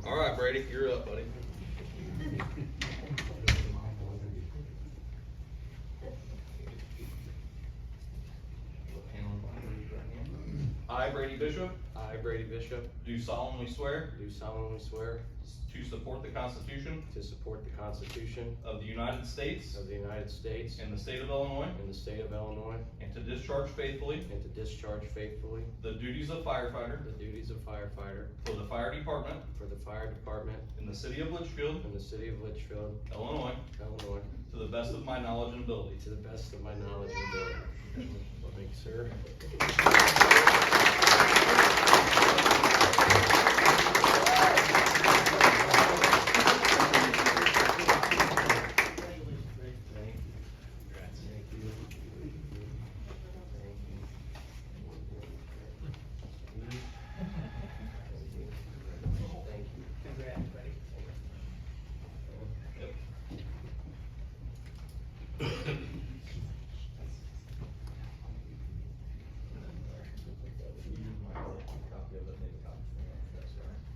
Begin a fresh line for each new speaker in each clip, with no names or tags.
All right, Brady, you're up, buddy. I, Brady Bishop,
I, Brady Bishop,
do solemnly swear
do solemnly swear
to support the Constitution
to support the Constitution
of the United States
of the United States
and the state of Illinois,
and the state of Illinois,
and to discharge faithfully
and to discharge faithfully
the duties of firefighter
the duties of firefighter
for the fire department
for the fire department
in the city of Litchfield,
in the city of Litchfield,
Illinois,
Illinois,
to the best of my knowledge and ability.
to the best of my knowledge and ability. Thank you, sir.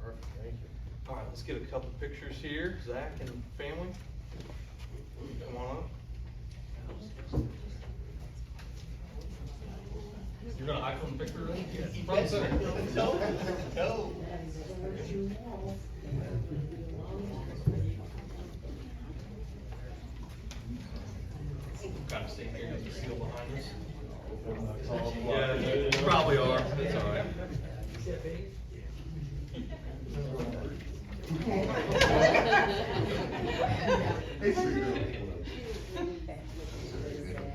Perfect, thank you.
All right, let's get a couple pictures here. Zach and family, come on up. You're gonna iPhone the picture, right? Yes. Front and center. Go. Kind of stay here, get the seal behind us. Yeah, you probably are. That's all right.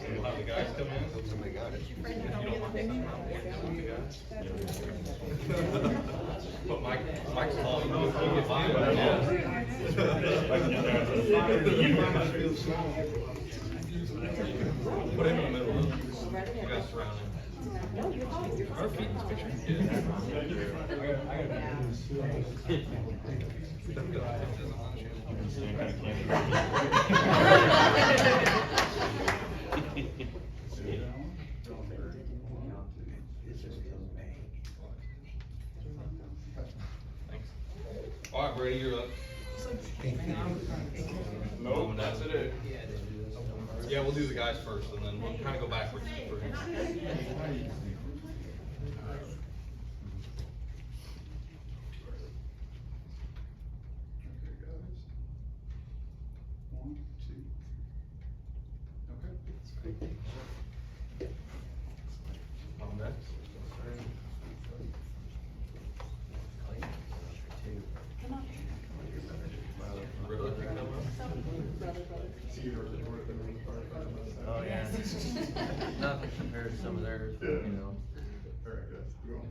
We'll have the guys come in.
Somebody got it.
If you don't mind. The guys. But Mike's calling. We'll get by. Put him in the middle. You guys surround him. Our feet in this picture. Thanks. All right, Brady, you're up. Nope, that's it. Yeah, we'll do the guys first, and then we'll kind of go backwards.
One, two. Okay.
On next.
Oh, yeah. Nothing compared to some of theirs, you know.
All right, guys. Go on.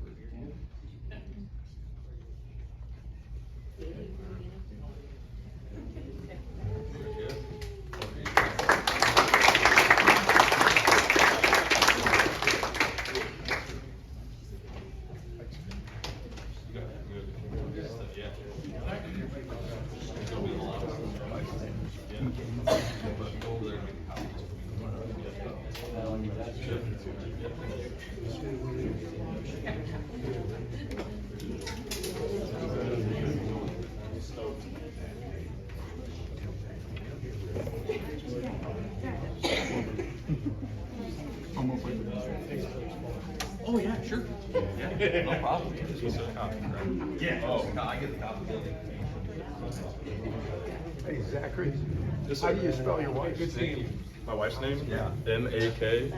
Oh, yeah, sure. Yeah, no problem. Just a copy, right? Yeah. Oh, I get the copy.
Hey, Zachary, how do you spell your wife's name?
My wife's name?
Yeah.
M-A-K-E-N-Z-I-E.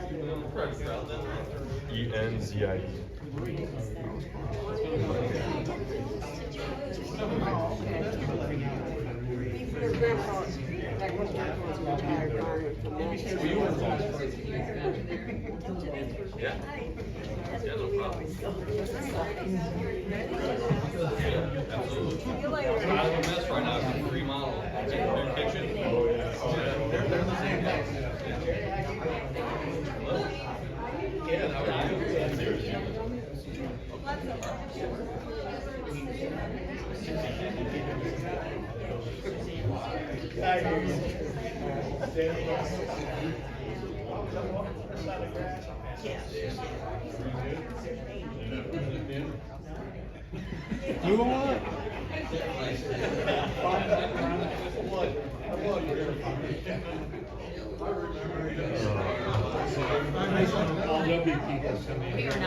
Your grandpa, like one of my grandpas retired
Yeah. Yeah, no problem. Absolutely. It's kind of a mess right now, it's a remodel, it's a new kitchen. They're the same thing. Yeah, that
You want?
All W people coming in.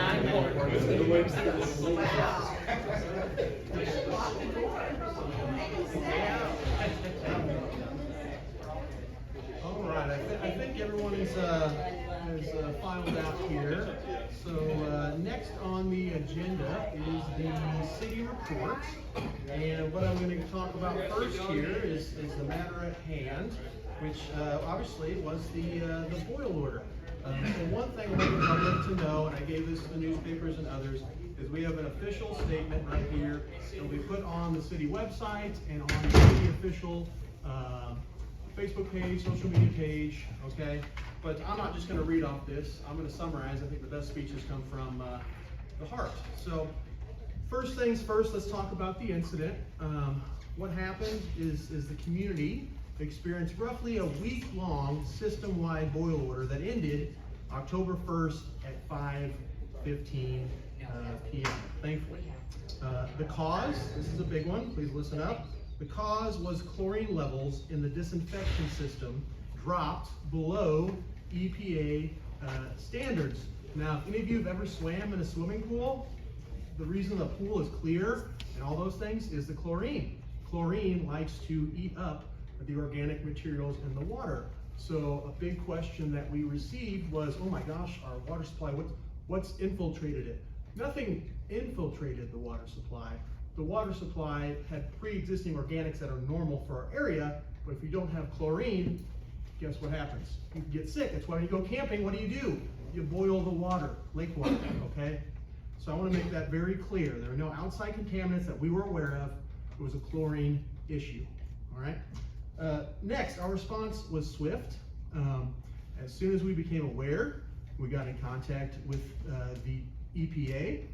All right, I think everyone is filed out here. So next on the agenda is the city report. And what I'm going to talk about first here is the matter at hand, which obviously was the boil order. So one thing I want the public to know, and I gave this to the newspapers and others, is we have an official statement right here that we put on the city website and on the city official Facebook page, social media page, okay? But I'm not just gonna read off this. I'm gonna summarize. I think the best speeches come from the heart. So first things first, let's talk about the incident. What happened is the community experienced roughly a week-long system-wide boil order that ended October 1st at 5:15 p.m., thankfully. The cause, this is a big one, please listen up. The cause was chlorine levels in the disinfection system dropped below EPA standards. Now, if any of you have ever swam in a swimming pool, the reason the pool is clear and all those things is the chlorine. Chlorine likes to eat up the organic materials in the water. So a big question that we received was, oh my gosh, our water supply, what's infiltrated it? Nothing infiltrated the water supply. The water supply had pre-existing organics that are normal for our area, but if you don't have chlorine, guess what happens? You can get sick. That's why when you go camping, what do? You boil the water, lake water, okay? So I want to make that very clear. There are no outside contaminants that we were aware of. It was a chlorine issue, all right? Next, our response was swift. As soon as we became aware, we got in contact with the EPA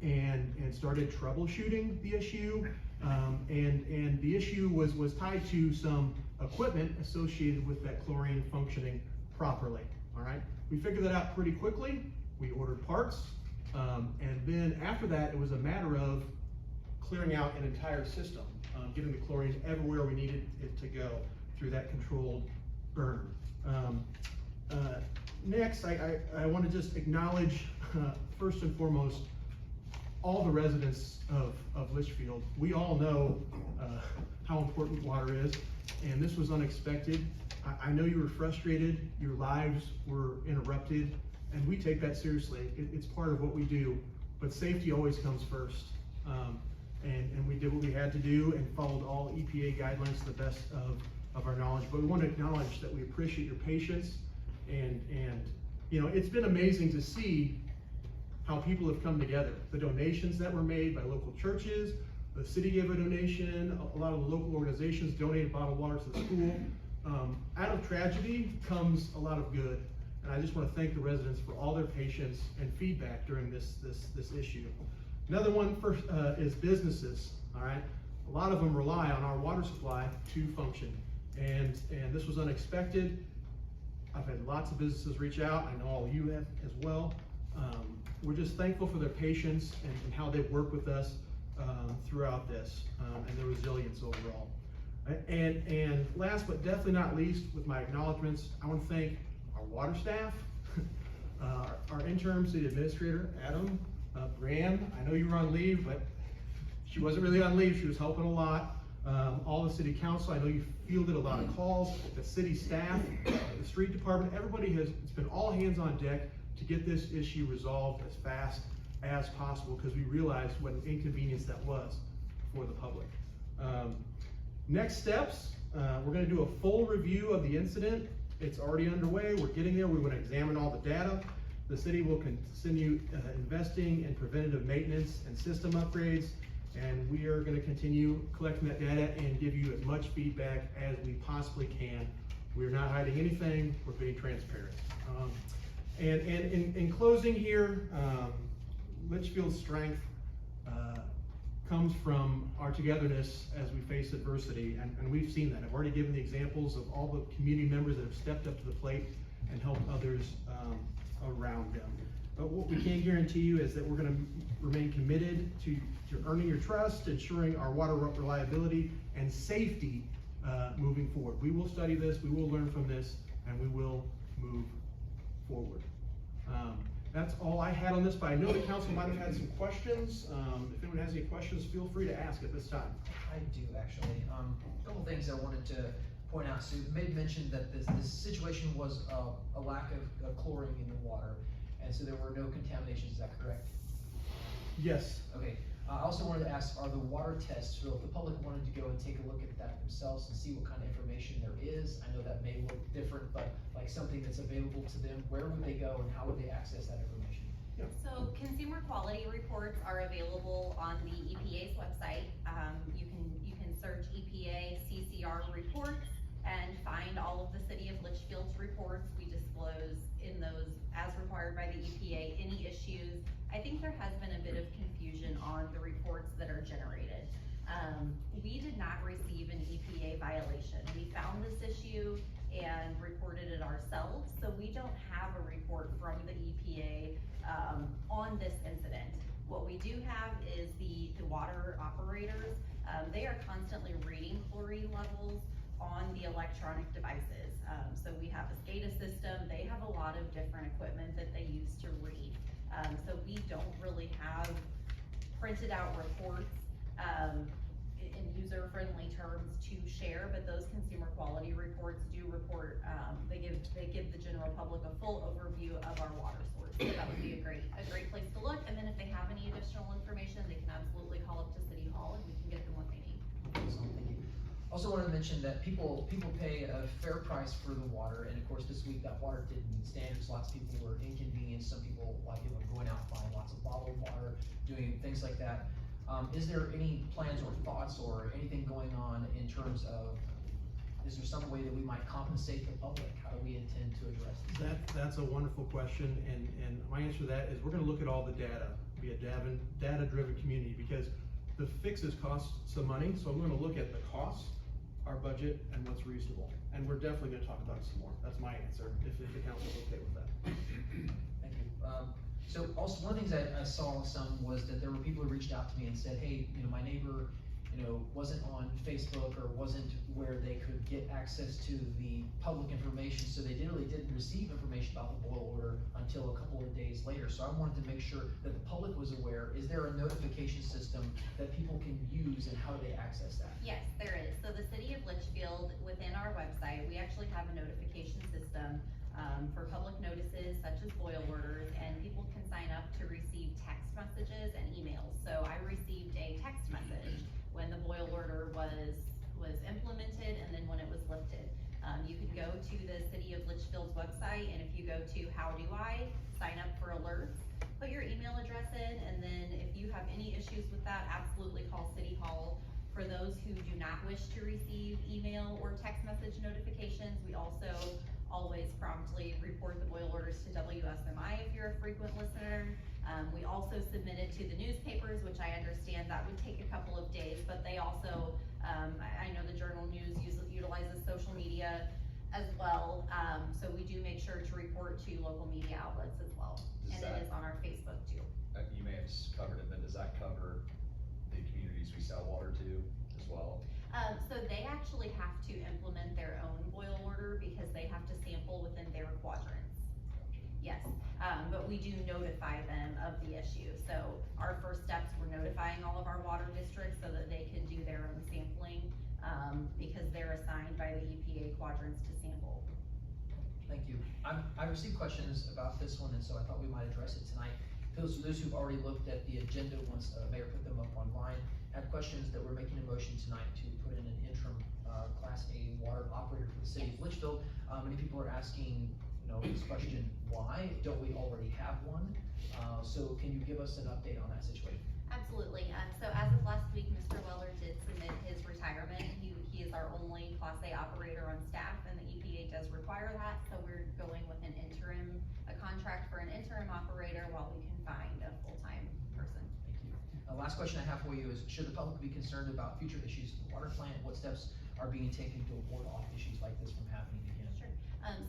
and started troubleshooting the issue. And the issue was tied to some equipment associated with that chlorine functioning properly, all right? We figured that out pretty quickly. We ordered parts, and then after that, it was a matter of clearing out an entire system, getting the chlorine everywhere we needed it to go through that controlled burn. Next, I want to just acknowledge, first and foremost, all the residents of Litchfield. We all know how important water is, and this was unexpected. I know you were frustrated, your lives were interrupted, and we take that seriously. It's part of what we do, but safety always comes first. And we did what we had to do and followed all EPA guidelines to the best of our knowledge. But we want to acknowledge that we appreciate your patience, and you know, it's been amazing to see how people have come together. The donations that were made by local churches, the city gave a donation, a lot of the local organizations donated bottled water to the school. Out of tragedy comes a lot of good, and I just want to thank the residents for all their patience and feedback during this issue. Another one is businesses, all right? A lot of them rely on our water supply to function, and this was unexpected. I've had lots of businesses reach out. I know all of you have as well. We're just thankful for their patience and how they've worked with us throughout this and their resilience overall. And last but definitely not least, with my acknowledgments, I want to thank our water staff, our interim city administrator, Adam, Graham. I know you were on leave, but she wasn't really on leave. She was helping a lot. All the city council, I know you fielded a lot of calls. The city staff, the street department, everybody it's been all hands on deck to get this issue resolved as fast as possible, because we realized what an inconvenience that was for the public. Next steps, we're going to do a full review of the incident. It's already underway. We're getting there. We want to examine all the data. The city will continue investing in preventative maintenance and system upgrades, and we are going to continue collecting that data and give you as much feedback as we possibly can. We're not hiding anything. We're being transparent. And in closing here, Litchfield's strength comes from our togetherness as we face adversity, and we've seen that. I've already given the examples of all the community members that have stepped up to the plate and helped others around them. But what we can guarantee you is that we're gonna remain committed to earning your trust, ensuring our water reliability and safety moving forward. We will study this, we will learn from this, and we will move forward. That's all I had on this, but I know the council might have had some questions. If anyone has any questions, feel free to ask at this time.
I do actually. A couple things I wanted to point out. So you made mention that this situation was a lack of chlorine in the water, and so there were no contaminations. Is that correct?
Yes.
Okay. I also wanted to ask, are the water tests, so if the public wanted to go and take a look at that themselves and see what kind of information there is, I know that may look different, but like something that's available to them, where would they go and how would they access that information?
So consumer quality reports are available on the EPA's website. You can search EPA CCR reports and find all of the City of Litchfield's reports. We disclose in those, as required by the EPA, any issues. I think there has been a bit of confusion on the reports that are generated. We did not receive an EPA violation. We found this issue and reported it ourselves, so we don't have a report from the EPA on this incident. What we do have is the water operators. They are constantly reading chlorine levels on the electronic devices. So we have a SCADA system. They have a lot of different equipment that they use to read. So we don't really have printed out reports in user-friendly terms to share, but those consumer quality reports do report, they give the general public a full overview of our water source. So that would be a great place to look. And then if they have any additional information, they can absolutely call up to City Hall and we can get them what they need.
Awesome, thank you. Also wanted to mention that people pay a fair price for the water, and of course this week that water didn't meet standards. Lots of people were inconvenienced. Some people like going out buying lots of bottled water, doing things like that. Is there any plans or thoughts or anything going on in terms of, is there some way that we might compensate the public? How do we intend to address this?
That's a wonderful question, and my answer to that is we're gonna look at all the data, be a data-driven community, because the fixes cost some money, so I'm gonna look at the cost, our budget, and what's reasonable. And we're definitely gonna talk about it some more. That's my answer, if the council's okay with that.
Thank you. So also one of the things I saw some was that there were people who reached out to me and said, hey, my neighbor, wasn't on Facebook or wasn't where they could get access to the public information, so they didn't receive information about the boil order until a couple of days later. So I wanted to make sure that the public was aware. Is there a notification system that people can use, and how do they access that?
Yes, there is. So the City of Litchfield, within our website, we actually have a notification system for public notices such as boil orders, and people can sign up to receive text messages and emails. So I received a text message when the boil order was implemented and then when it was lifted. You can go to the City of Litchfield's website, and if you go to how do I, sign up for alerts, put your email address in, and then if you have any issues with that, absolutely call City Hall. For those who do not wish to receive email or text message notifications, we also always promptly report the boil orders to WSMI if you're a frequent listener. We also submit it to the newspapers, which I understand that would take a couple of days, but they also, I know the Journal News utilizes social media as well. So we do make sure to report to local media outlets as well. And it is on our Facebook too.
You may have covered it, but does that cover the communities we sell water to as well?
So they actually have to implement their own boil order because they have to sample within their quadrants. Yes, but we do notify them of the issue. So our first steps, we're notifying all of our water districts so that they can do their own sampling because they're assigned by the EPA quadrants to sample.
Thank you. I received questions about this one, and so I thought we might address it tonight. Those who've already looked at the agenda once Mayor put them up online, had questions that we're making a motion tonight to put in an interim Class A water operator for the city of Litchfield. Many people are asking, this question, why don't we already have one? So can you give us an update on that situation?
Absolutely. So as of last week, Mr. Weller did submit his retirement. He is our only Class A operator on staff, and the EPA does require that. So we're going with a contract for an interim operator while we can find a full-time person.
Thank you. Last question I have for you is, should the public be concerned about future issues in the water plant? What steps are being taken to ward off issues like this from happening again?
Sure.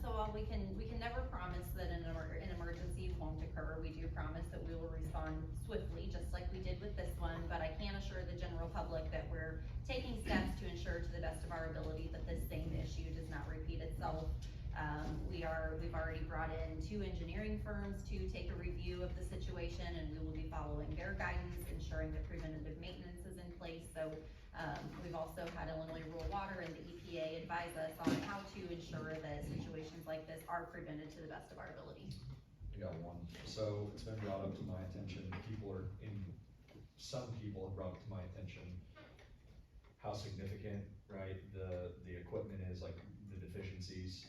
So while we can never promise that an emergency won't occur, we do promise that we will respond swiftly, just like we did with this one, but I can assure the general public that we're taking steps to ensure to the best of our ability that this same issue does not repeat itself. We've already brought in 2 engineering firms to take a review of the situation, and we will be following their guidance, ensuring that preventative maintenance is in place. So, we've also had Illinois Rural Water and the EPA advise us on how to ensure that situations like this are prevented to the best of our ability.
I got one. So it's been brought up to my attention, some people have brought up to my attention how significant, right, the equipment is, like the deficiencies.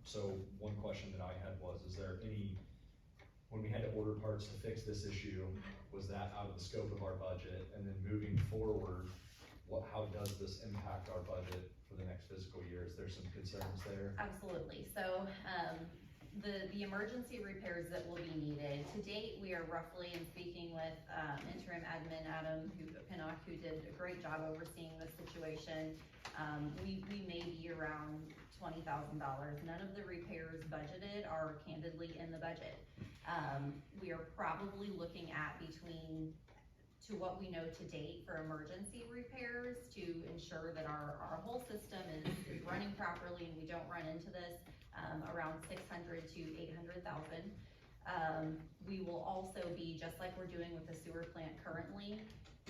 So one question that I had was, is there any, when we had to order parts to fix this issue, was that out of the scope of our budget? And then moving forward, how does this impact our budget for the next fiscal year? Is there some concerns there?
Absolutely. So, the emergency repairs that will be needed, to date, we are roughly, in speaking with, interim admin Adam Pinnock, who did a great job overseeing this situation, we may be around $20,000. None of the repairs budgeted are candidly in the budget. We are probably looking at to what we know to date for emergency repairs to ensure that our whole system is running properly and we don't run into this, around 600 to 800,000. We will also be, just like we're doing with the sewer plant currently,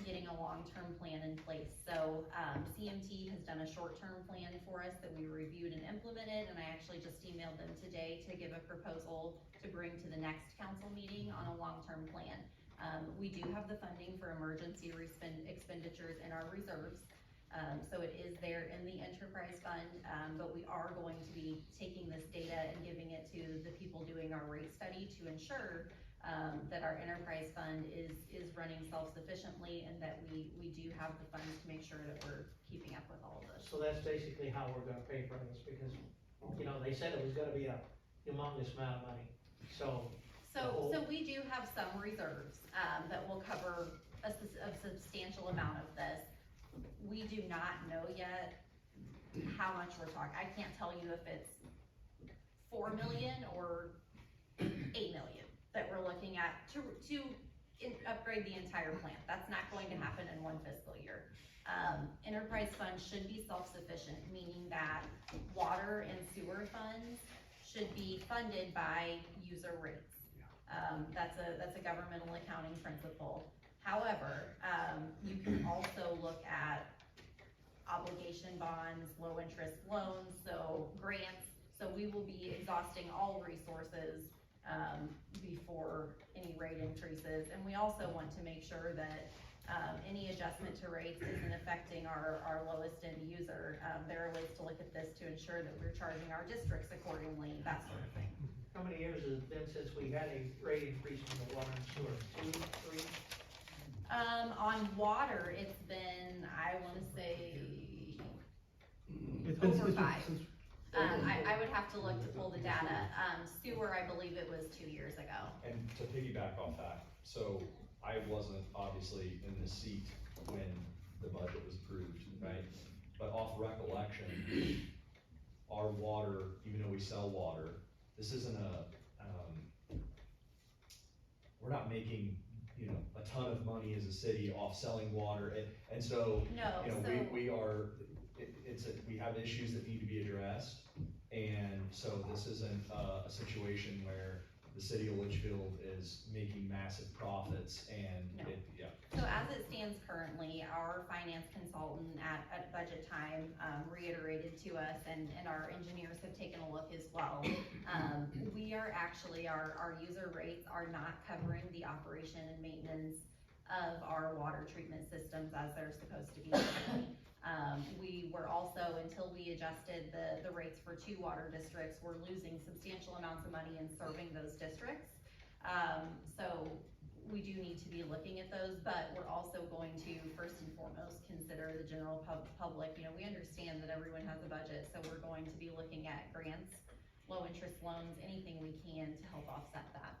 getting a long-term plan in place. So, CMT has done a short-term plan for us that we reviewed and implemented, and I actually just emailed them today to give a proposal to bring to the next council meeting on a long-term plan. We do have the funding for emergency expenditures in our reserves. So it is there in the enterprise fund, but we are going to be taking this data and giving it to the people doing our rate study to ensure that our enterprise fund is running self-sufficiently and that we do have the funds to make sure that we're keeping up with all of this.
So that's basically how we're gonna pay for this, because, you know, they said it was gonna be a humongous amount of money, so.
So we do have some reserves, that will cover a substantial amount of this. We do not know yet how much we're talking. I can't tell you if it's 4 million or 8 million that we're looking at to upgrade the entire plant. That's not going to happen in one fiscal year. Enterprise funds should be self-sufficient, meaning that water and sewer funds should be funded by user rates. That's a governmental accounting principle. However, you can also look at obligation bonds, low interest loans, so grants. So we will be exhausting all resources before any rate increases. And we also want to make sure that any adjustment to rates isn't affecting our lowest end user. There are ways to look at this to ensure that we're charging our districts accordingly, that sort of thing.
How many years has it been since we had a rate increase in the water and sewer? 2, 3?
On water, it's been, I wanna say,
It's been
over
since-
5.
since-
I would have to look to pull the data. Sewer, I believe it was 2 years ago.
And to piggyback off that, so I wasn't obviously in the seat when the budget was approved, right? But off recollection, our water, even though we sell water, this isn't we're not making, you know, a ton of money as a city off selling water, and so,
No,
you know,
so-
we are, we have issues that need to be addressed, and so this isn't a situation where the city of Litchfield is making massive profits and
No.
yeah.
So as it stands currently, our finance consultant at budget time, reiterated to us, and our engineers have taken a look as well. We are actually, our user rates are not covering the operation and maintenance of our water treatment systems as they're supposed to be. We were also, until we adjusted the rates for 2 water districts, we're losing substantial amounts of money in serving those districts. So we do need to be looking at those, but we're also going to first and foremost consider the general public. You know, we understand that everyone has a budget, so we're going to be looking at grants, low interest loans, anything we can to help offset that.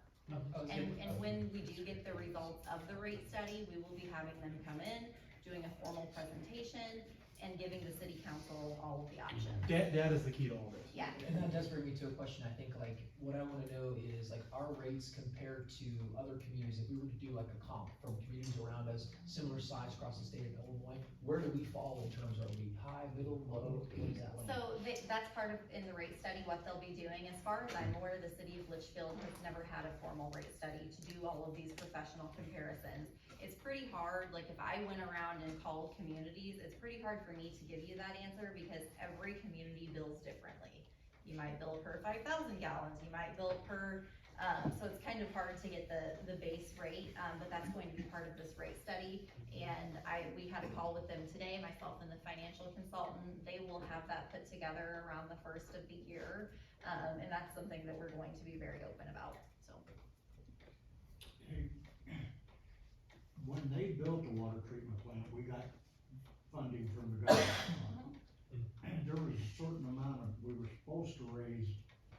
And when we do get the results of the rate study, we will be having them come in, doing a formal professional presentation, and giving the city council all of the options.
That is the key to all this.
Yeah.
And that does bring me to a question, I think, like, what I wanna know is, like, our rates compared to other communities, if we were to do like a comp from communities around us, similar size across the state of Illinois, where do we fall in terms, are we high, middle, low, what is that like?
So that's part of, in the rate study, what they'll be doing. As far as I'm aware, the city of Litchfield has never had a formal rate study to do all of these professional comparisons. It's pretty hard, like if I went around and called communities, it's pretty hard for me to give you that answer because every community bills differently. You might bill per 5,000 gallons, you might bill per, so it's kind of hard to get the base rate, but that's going to be part of this rate study. And we had a call with them today, myself and the financial consultant. They will have that put together around the first of the year. And that's something that we're going to be very open about, so.
Hey, when they built the water treatment plant, we got funding from the government. And there was a certain amount of, we were supposed to raise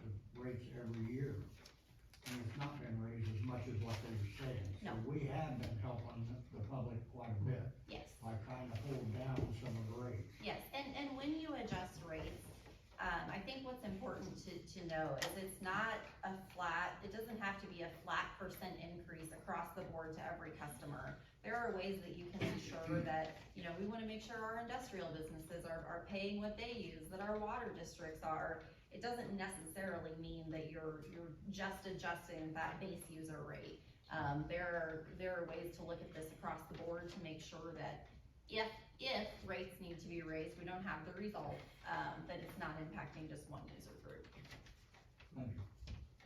the rates every year. And it's not been raised as much as what they were saying.
No.
So we have been helping the public quite a bit
Yes.
by trying to hold down some of the rates.
Yes, and when you adjust rates, I think what's important to know is it's not a flat, it doesn't have to be a flat percent increase across the board to every customer. There are ways that you can ensure that, you know, we wanna make sure our industrial businesses are paying what they use, that our water districts are. It doesn't necessarily mean that you're just adjusting that base user rate. There are ways to look at this across the board to make sure that if rates need to be raised, we don't have the result, that it's not impacting just one user group.
Thank you.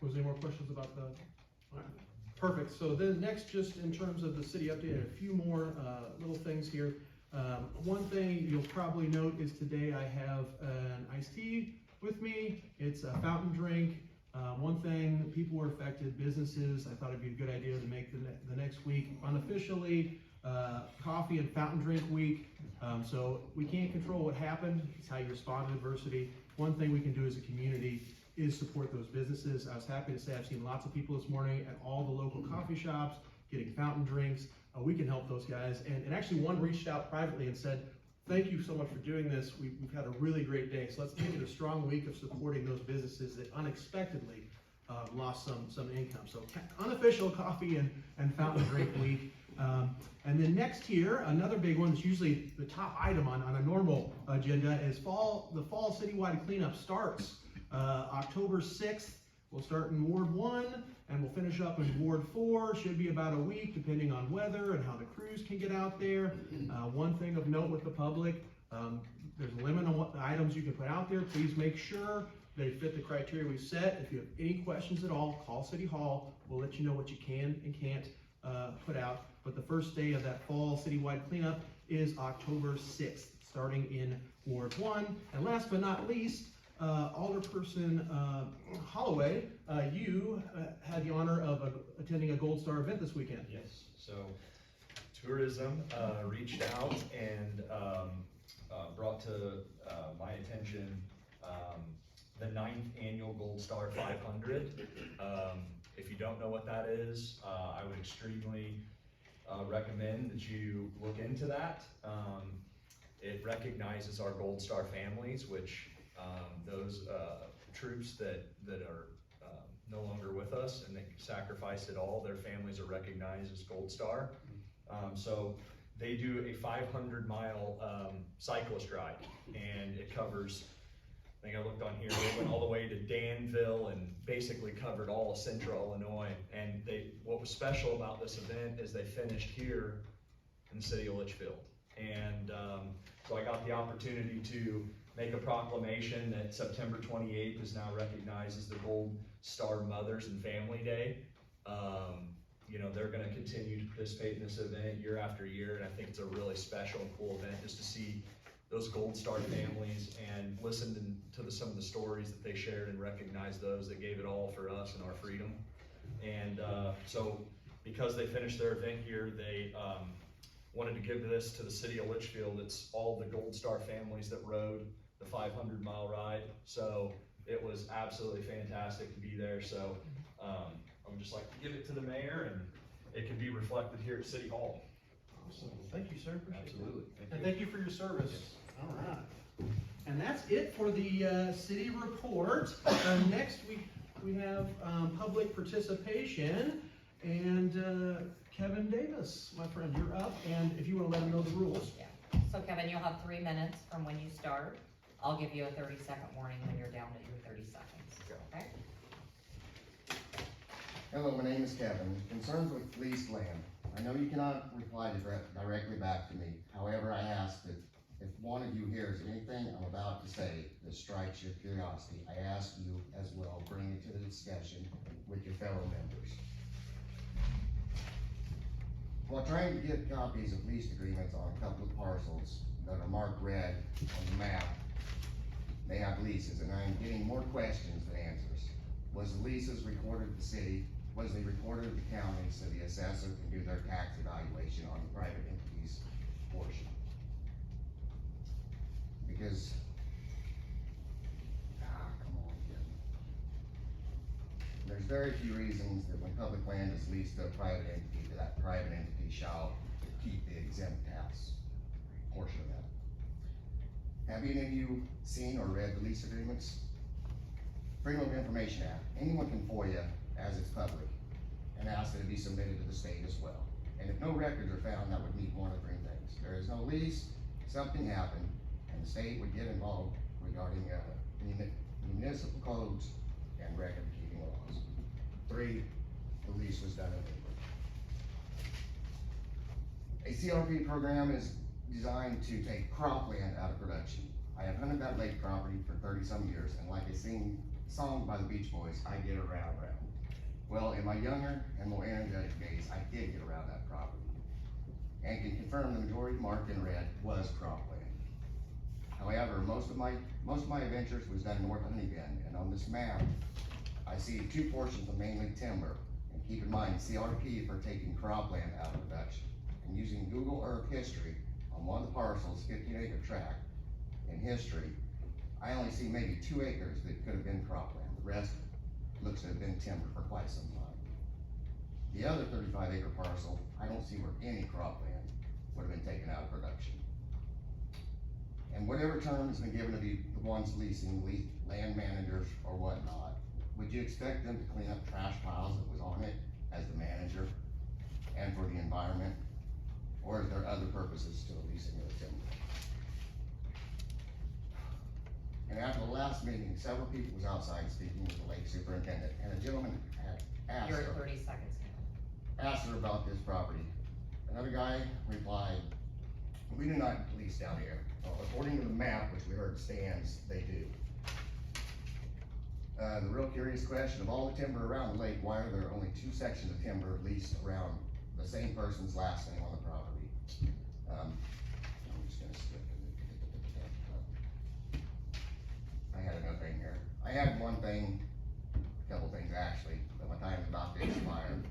Was there any more questions about the? All right. Perfect, so then next, just in terms of the city update, a few more, little things here. One thing you'll probably note is today I have an iced tea with me. It's a fountain drink. One thing, people were affected, businesses, I thought it'd be a good idea to make the next week unofficially, coffee and fountain drink week. So we can't control what happened, it's how you respond to adversity. One thing we can do as a community is support those businesses. I was happy to say I've seen lots of people this morning at all the local coffee shops getting fountain drinks. We can help those guys. And actually one reached out privately and said, thank you so much for doing this. We've had a really great day. So let's make it a strong week of supporting those businesses that unexpectedly lost some income. So unofficial coffee and fountain drink week. And then next here, another big one that's usually the top item on a normal agenda is the fall citywide cleanup starts October 6th. We'll start in Ward 1 and we'll finish up in Ward 4. Should be about a week depending on weather and how the crews can get out there. One thing of note with the public, there's a limit on what the items you can put out there. Please make sure they fit the criteria we've set. If you have any questions at all, call City Hall. We'll let you know what you can and can't put out. But the first day of that fall citywide cleanup is October 6th, starting in Ward 1. And last but not least, Alderperson Holloway, you had the honor of attending a Gold Star event this weekend.
Yes, so tourism reached out and brought to my attention the 9th annual Gold Star 500. If you don't know what that is, I would extremely recommend that you look into that. It recognizes our Gold Star families, which those troops that are no longer with us and they sacrificed it all, their families are recognized as Gold Star. So they do a 500-mile cyclist ride, and it covers, I think I looked on here, they went all the way to Danville and basically covered all of central Illinois. And what was special about this event is they finished here in the city of Litchfield. And so I got the opportunity to make a proclamation that September 28th is now recognized as the Gold Star Mothers and Family Day. You know, they're gonna continue to participate in this event year after year, and I think it's a really special and cool event just to see those Gold Star families and listen to some of the stories that they shared and recognize those that gave it all for us and our freedom. And so because they finished their event here, they wanted to give this to the city of Litchfield. It's all the Gold Star families that rode the 500-mile ride. So it was absolutely fantastic to be there. So I would just like to give it to the mayor, and it can be reflected here at City Hall.
Awesome, thank you, sir, appreciate that.
Absolutely.
And thank you for your service. All right. And that's it for the city report. Next, we have public participation. And Kevin Davis, my friend, you're up. And if you want to let them know the rules.
Yeah. So Kevin, you'll have 3 minutes from when you start. I'll give you a 30-second warning when you're down to your 30 seconds, okay?
Hello, my name is Kevin. Concerns with leased land. I know you cannot reply directly back to me. However, I ask that if one of you hears anything I'm about to say that strikes your curiosity, I ask you as well, bring it to the discussion with your fellow members. While trying to get copies of lease agreements on a couple of parcels that are marked red on the map, they have leases, and I am getting more questions than answers. Was the leases recorded at the city? Was they recorded at the county so the assessor can do their tax evaluation on the private entities portion? Because, come on, Kevin. There's very few reasons that when public land is leased to a private entity, that private entity shall keep the exempt tax portion of that. Have any of you seen or read the lease agreements? Freedom of Information Act, anyone can FOIA as it's public and ask that it be submitted to the state as well. And if no records are found, that would mean one of three things. There is no lease, something happened, and the state would get involved regarding municipal codes and record-keeping laws. 3, the lease was done illegally. A CRP program is designed to take cropland out of production. I have hunted that lake property for 30-some years, and like I sing songs by the Beach Boys, I get around. Well, in my younger and more energetic days, I did get around that property, and can confirm the majority marked in red was cropland. However, most of my adventures was done north of Honey Bend, and on this map, I see 2 portions of mainly timber. And keep in mind, CRP for taking cropland out of production. And using Google Earth history on one of the parcels, 15-acre tract, in history, I only see maybe 2 acres that could have been cropland. The rest looks to have been timber for quite some time. The other 35-acre parcel, I don't see where any cropland would have been taken out of production. And whatever term has been given to the ones leasing, land managers or whatnot, would you expect them to clean up trash piles that was on it as the manager and for the environment? Or is there other purposes to the leasing of the timber? And after the last meeting, several people was outside speaking with the lake superintendent, and a gentleman had asked
You're
her,
at 30 seconds now.
asked her about this property. Another guy replied, we do not lease down here. Well, according to the map, which we heard stands, they do. The real curious question, of all the timber around the lake, why are there only 2 sections of timber leased around the same person's last name on the property? I'm just gonna skip it. I had another thing here. I had one thing, a couple things actually, but my time is about to expire.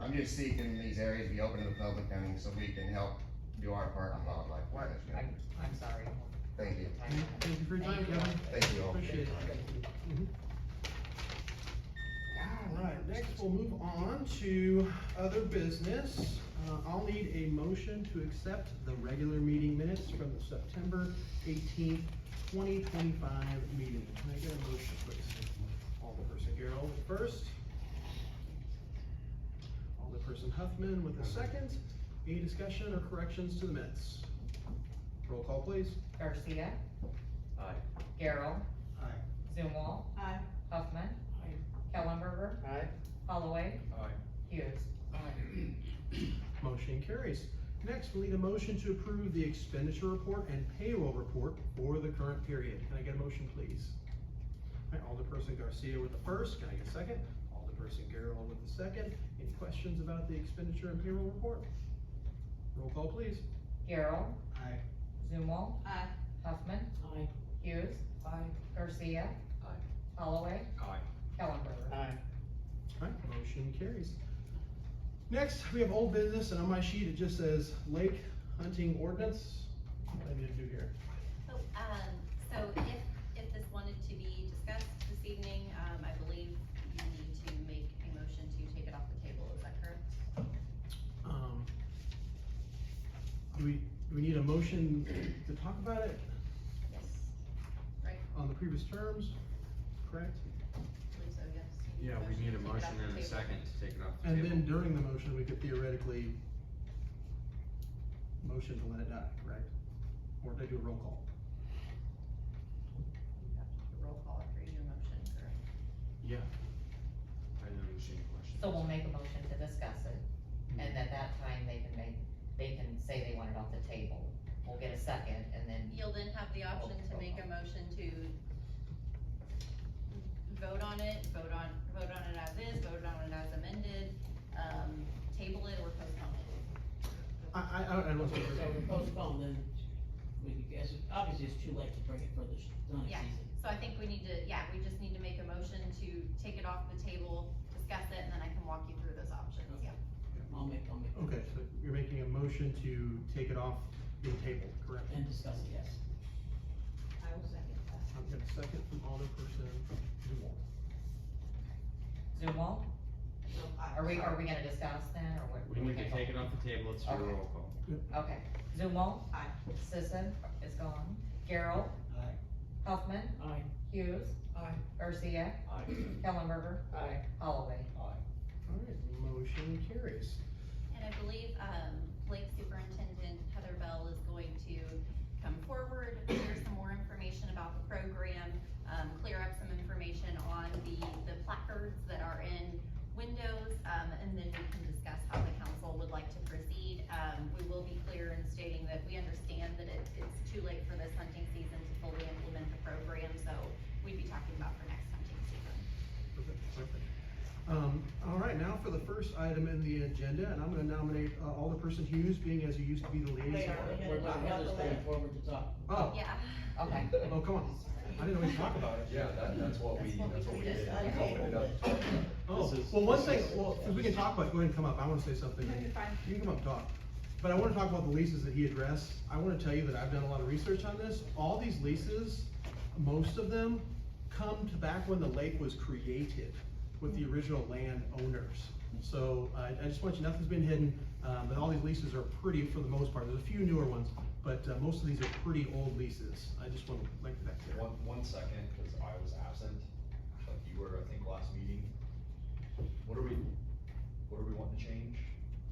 I'm just seeking these areas be open to the public, I mean, so we can help do our part in wildlife management.
I'm sorry.
Thank you.
Thank you for your time, Kevin.
Thank you all.
Appreciate it. Mhm. All right, next we'll move on to other business. I'll need a motion to accept the regular meeting minutes from the September 18th, 2025 meeting. Can I get a motion, please? Alderperson Garrell first. Alderperson Huffman with a second. Any discussion or corrections to the minutes? Roll call, please.
Garcia.
Aye.
Garrell.
Aye.
Zumwalt.
Aye.
Huffman. Kellenberger.
Aye.
Holloway.
Aye.
Hughes.
Motion carries. Next, we need a motion to approve the expenditure report and payroll report for the current period. Can I get a motion, please? All right, Alderperson Garcia with the first. Can I get a second? Alderperson Garrell with the second. Any questions about the expenditure and payroll report? Roll call, please.
Garrell.
Aye.
Zumwalt.
Aye.
Huffman.
Aye.
Hughes. Garcia.
Aye.
Holloway.
Aye.
Kellenberger.
Aye.
All right, motion carries. Next, we have old business, and on my sheet, it just says lake hunting ordinance. What do I need to do here?
So if this wanted to be discussed this evening, I believe you need to make a motion to take it off the table, is that correct?
do we need a motion to talk about it
Yes. Right,
on the previous terms, correct?
I believe so, yes. You
Yeah, we need a
to take it
motion
off the
and a
table.
second to take it off the
And
table.
then during the motion, we could theoretically motion to let it die, correct? Or did I do a roll call?
You have to do a roll call after you do a motion, correct?
Yeah. I didn't understand the question.
So we'll make a motion to discuss it, and at that time, they can say they want it off the table. We'll get a second, and then,
You'll then have the option to make a motion to vote on it as is, vote on it as amended, table it or postpone it.
I don't.
So we postpone, then we could guess, obviously it's too late to bring it for the hunting
Yeah,
season.
so I think we need to, we just need to make a motion to take it off the table, discuss it, and then I can walk you through those options,
Okay.
yeah.
I'll make.
Okay, so you're making a motion to take it off the table, correct?
And discuss it, yes. I will second that.
I'm gonna second from Alderperson Dumont.
Zumwalt? Are we gonna discuss then, or what?
We need to take it off the table, let's do a
Okay.
roll call.
Okay, Zumwalt? Aye. Sisson is gone. Gerald?
Aye.
Huffman?
Aye.
Hughes?
Aye.
Garcia?
Aye.
Kellenberger?
Aye.
Holloway?
Alright, motion carries.
And I believe, Lake Superintendent Heather Bell is going to come forward, share some more information about the program, clear up some information on the placards that are in windows, and then we can discuss how the council would like to proceed. We will be clear in stating that we understand that it's too late for this hunting season to fully implement the program, so we'd be talking about for next hunting season.
Perfect. All right, now for the first item in the agenda, and I'm gonna nominate Alderperson Hughes, being as you used to be the liaison.
We're not Heather's staying forward to talk.
Oh,
Yeah.
Okay.
oh, come on, I didn't know we could talk about it.
Yeah, that's what we did. We opened it up.
Oh,
This is-
well, one
this
thing,
is-
well, if we can talk about it, go ahead and come up, I wanna say something. You can come up and talk. But I wanna talk about the leases that he addressed. I wanna tell you that I've done a lot of research on this. All these leases, most of them come to back when the lake was created with the original landowners. So, I just want you, nothing's been hidden, but all these leases are pretty, for the most part. There's a few newer ones, but, most of these are pretty old leases. I just wanna make that clear.
One second, cause I was absent, like you were, I think, last meeting. What are we wanting to change?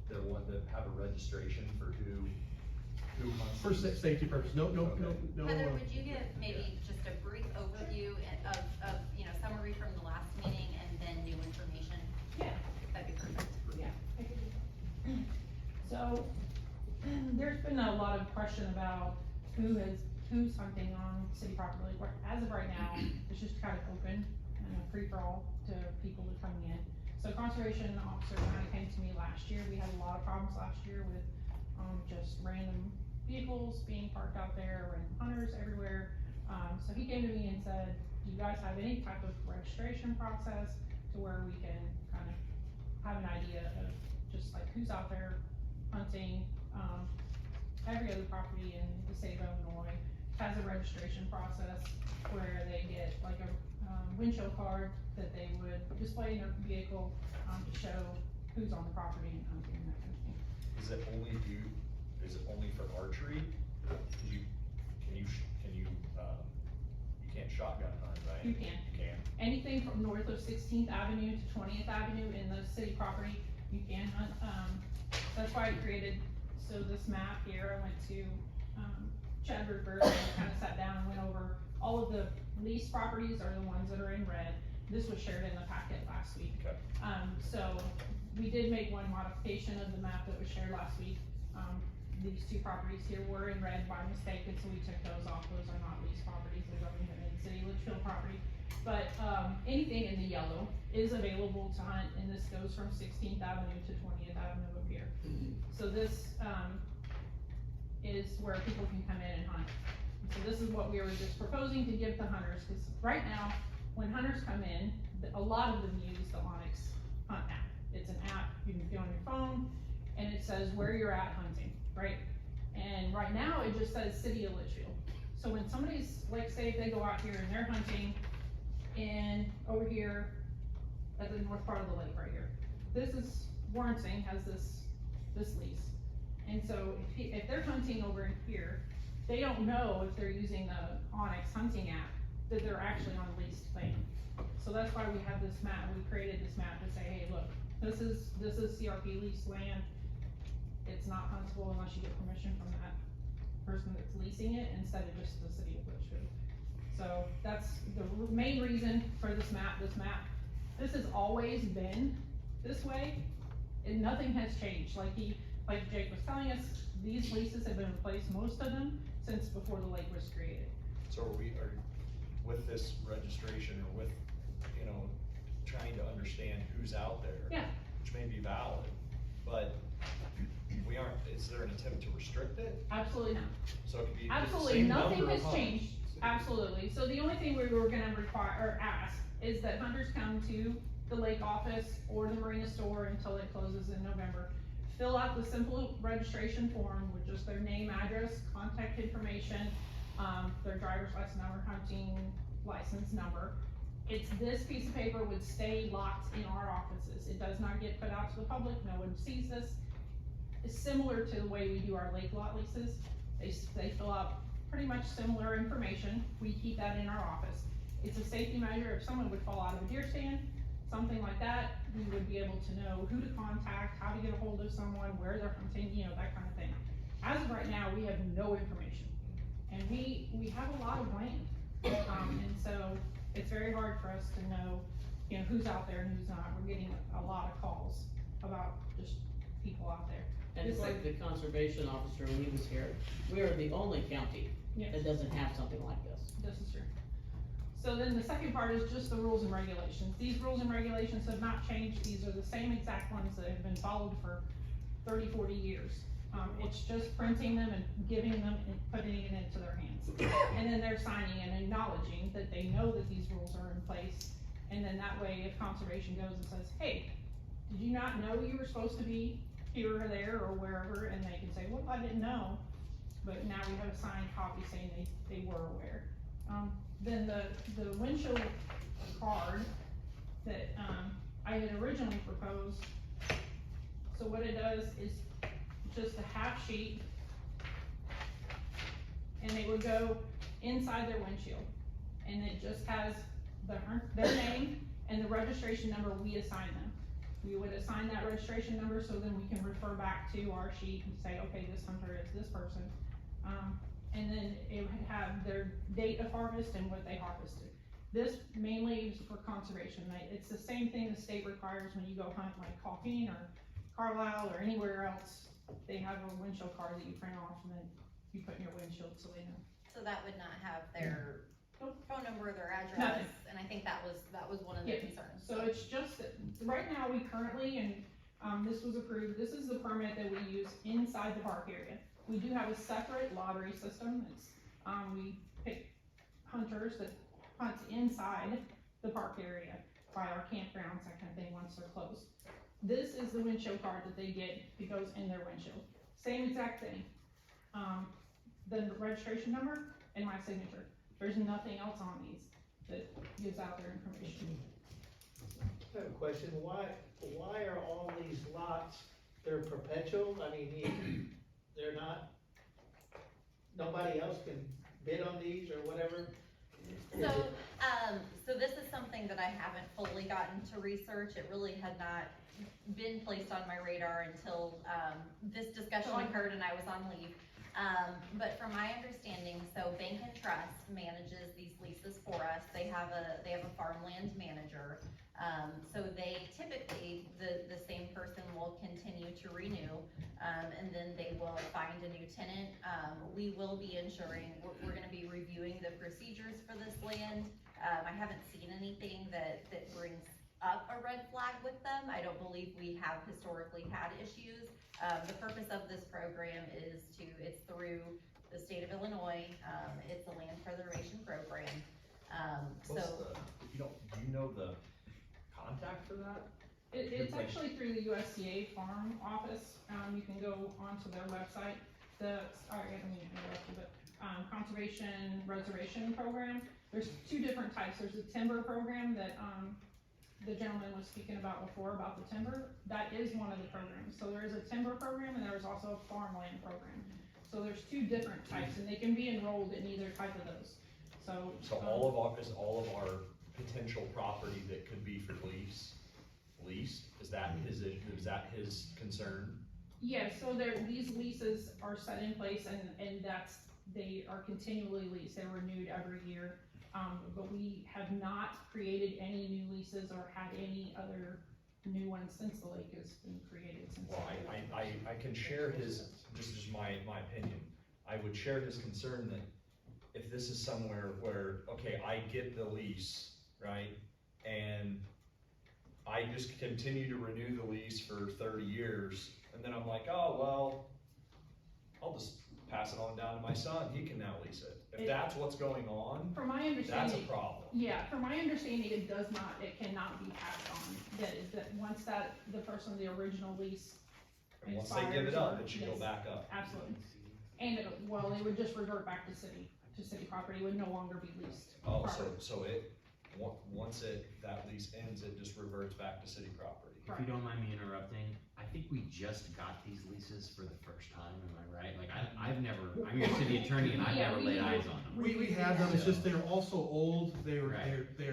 The one to have a registration for who hunts?
For safety purposes, no,
Heather, would you give maybe just a brief overview of, summary from the last meeting and then new information?
Yeah.
That'd be perfect.
Yeah, I could do that. So, there's been a lot of question about who's hunting on city property. As of right now, it's just kind of open and a free-for-all to people that coming in. So conservation officer kind of came to me last year. We had a lot of problems last year with, just random vehicles being parked out there, random hunters everywhere. So he came to me and said, do you guys have any type of registration process to where we can kind of have an idea of just like who's out there hunting? Every other property in the state of Illinois has a registration process where they get like a windshield card that they would display in their vehicle, to show who's on the property and hunting and that kind of thing.
Is it only for archery? You can't shotgun hunt, right?
You can.
You can.
Anything from north of 16th Avenue to 20th Avenue in the city property, you can hunt. That's why I created, so this map here, I went to, Chad River and kind of sat down and went over all of the leased properties are the ones that are in red. This was shared in the packet last week.
Okay.
So we did make one modification of the map that was shared last week. These two properties here were in red by mistake, and so we took those off. Those are not leased properties, those are even in city Litchfield property. But, anything in the yellow is available to hunt, and this goes from 16th Avenue to 20th Avenue up here. So this, is where people can come in and hunt. And so this is what we were just proposing to give the hunters, cause right now, when hunters come in, a lot of them use the Onyx Hunt app. It's an app you can get on your phone, and it says where you're at hunting, right? And right now, it just says City of Litchfield. So when somebody's, like, say if they go out here and they're hunting in, over here, at the north part of the lake right here. This is, Warrensing has this lease. And so if they're hunting over in here, they don't know if they're using the Onyx hunting app, that they're actually on leased land. So that's why we have this map, we created this map to say, hey, look, this is CRP leased land. It's not huntable unless you get permission from that person that's leasing it instead of just the city of Litchfield. So that's the main reason for this map. This has always been this way, and nothing has changed. Like Jake was telling us, these leases have been in place, most of them, since before the lake was created.
So are with this registration or with, you know, trying to understand who's out there?
Yeah.
Which may be valid, but we aren't, is there an attempt to restrict it?
Absolutely not.
So it could be the
Absolutely,
same
nothing
number
has
of hunts.
changed, absolutely. So the only thing we were gonna require, or ask, is that hunters come to the lake office or the marina store until it closes in November. Fill out the simple registration form with just their name, address, contact information, their driver's license number, hunting license number. This piece of paper would stay locked in our offices. It does not get put out to the public, no one sees this. It's similar to the way we do our lake lot leases. They fill out pretty much similar information. We keep that in our office. It's a safety measure. If someone would fall out of a deer stand, something like that, we would be able to know who to contact, how to get a hold of someone, where they're hunting, you know, that kind of thing. As of right now, we have no information. And we have a lot of land. And so it's very hard for us to know, you know, who's out there and who's not. We're getting a lot of calls about just people out there.
And according to the conservation officer when he was here, we are the only county
Yes.
that doesn't have something like this.
This is true. So then the second part is just the rules and regulations. These rules and regulations have not changed. These are the same exact ones that have been followed for 30, 40 years. It's just printing them and giving them and putting it into their hands. And then they're signing and acknowledging that they know that these rules are in place. And then that way, if conservation goes and says, hey, did you not know you were supposed to be here or there or wherever? And they can say, well, I didn't know. But now we have a signed copy saying they were aware. Then the windshield card that, I had originally proposed. So what it does is just a half sheet, and it would go inside their windshield. And it just has their name and the registration number we assign them. We would assign that registration number so then we can refer back to our sheet and say, okay, this hunter is this person. And then it would have their date of harvest and what they harvested. This mainly is for conservation. It's the same thing the state requires when you go hunt like Calkeen or Carlisle or anywhere else. They have a windshield card that you print off and then you put in your windshield so they know.
So that would not have their phone number, their address,
Nothing.
and I think that was one of the
Yeah.
concerns.
So it's just that, right now we currently, and this was approved, this is the permit that we use inside the park area. We do have a separate lottery system. It's, we pick hunters that hunt inside the park area by our campgrounds, that kind of thing, once they're closed. This is the windshield card that they get, it goes in their windshield. Same exact thing. The registration number and my signature. There's nothing else on these that gives out their information.
I have a question, why are all these lots, they're perpetual, I mean, they're not, nobody else can bid on these or whatever?
So this is something that I haven't fully gotten to research. It really had not been placed on my radar until, this discussion occurred and I was on leave. But from my understanding, so Bank and Trust manages these leases for us. They have a farmland manager. So they typically, the same person will continue to renew, and then they will find a new tenant. We will be ensuring, we're gonna be reviewing the procedures for this land. I haven't seen anything that brings up a red flag with them. I don't believe we have historically had issues. The purpose of this program is it's through the state of Illinois. It's a land preservation program.
Do you know the contact for that?
It's actually through the USDA farm office. You can go onto their website. Sorry, I don't mean to interrupt you, but conservation reservation program. There's two different types. There's a timber program that the gentleman was speaking about before about the timber, that is one of the programs. So there is a timber program and there's also a farmland program. So there's two different types and they can be enrolled in either type of those. So.
So all of our potential property that could be for leased, is that his concern?
Yeah, so these leases are set in place and they are continually leased, they're renewed every year. But we have not created any new leases or had any other new ones since the lake has been created since.
Well, I can share his, this is just my opinion, I would share his concern that if this is somewhere where, okay, I get the lease, right? And I just continue to renew the lease for 30 years, and then I'm like, oh, well, I'll just pass it on down to my son, he can now lease it. If that's what's going on,
From my understanding.
that's a problem.
Yeah, from my understanding, it cannot be passed on. That is that once the person, the original lease
And once they give it up,
expires,
it should go
yes,
back up.
Absolutely. And it would just revert back to city property, it would no longer be leased.
Oh,
property.
so once that lease ends, it just reverts back to city property.
If you don't mind me interrupting, I think we just got these leases for the first time, am I right? Like, I'm your city attorney and I've never laid eyes on them.
We have them, it's just they're also old, they're.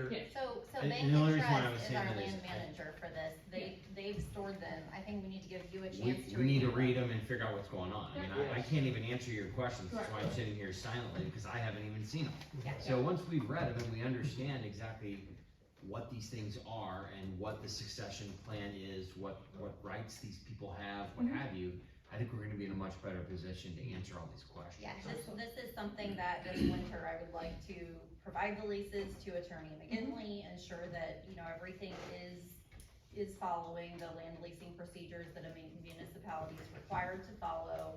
Yeah.
So
And
Bank
the only
and
reason why I was
Trust is
saying
our
that is
land manager for this, they've stored them, I think we need to give you a chance to.
We need to
review
read them and figure out what's going on. I mean, I can't even answer your questions, that's why I'm sitting here silently, because I haven't even seen them.
Yeah.
So once we've read them and we understand exactly what these things are and what the succession plan is, what rights these people have, what have you, I think we're gonna be in a much better position to answer all these questions.
Yeah, this is something that this winter I would like to provide the leases to Attorney McGinley, ensure that, everything is following the land leasing procedures that a municipality is required to follow.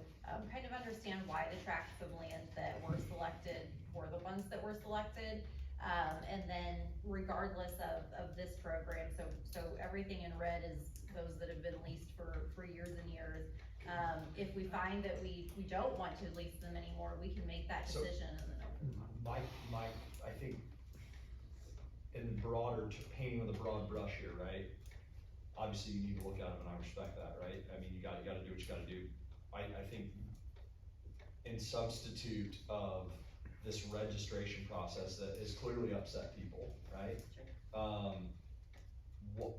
Kind of understand why the tracts of land that were selected were the ones that were selected. And then regardless of this program, so everything in red is those that have been leased for years and years. If we find that we don't want to lease them anymore, we can make that decision and then open.
I think in painting with a broad brush here, right? Obviously you need to look at them and I respect that, right? I mean, you gotta do what you gotta do. I think in substitute of this registration process that has clearly upset people, right?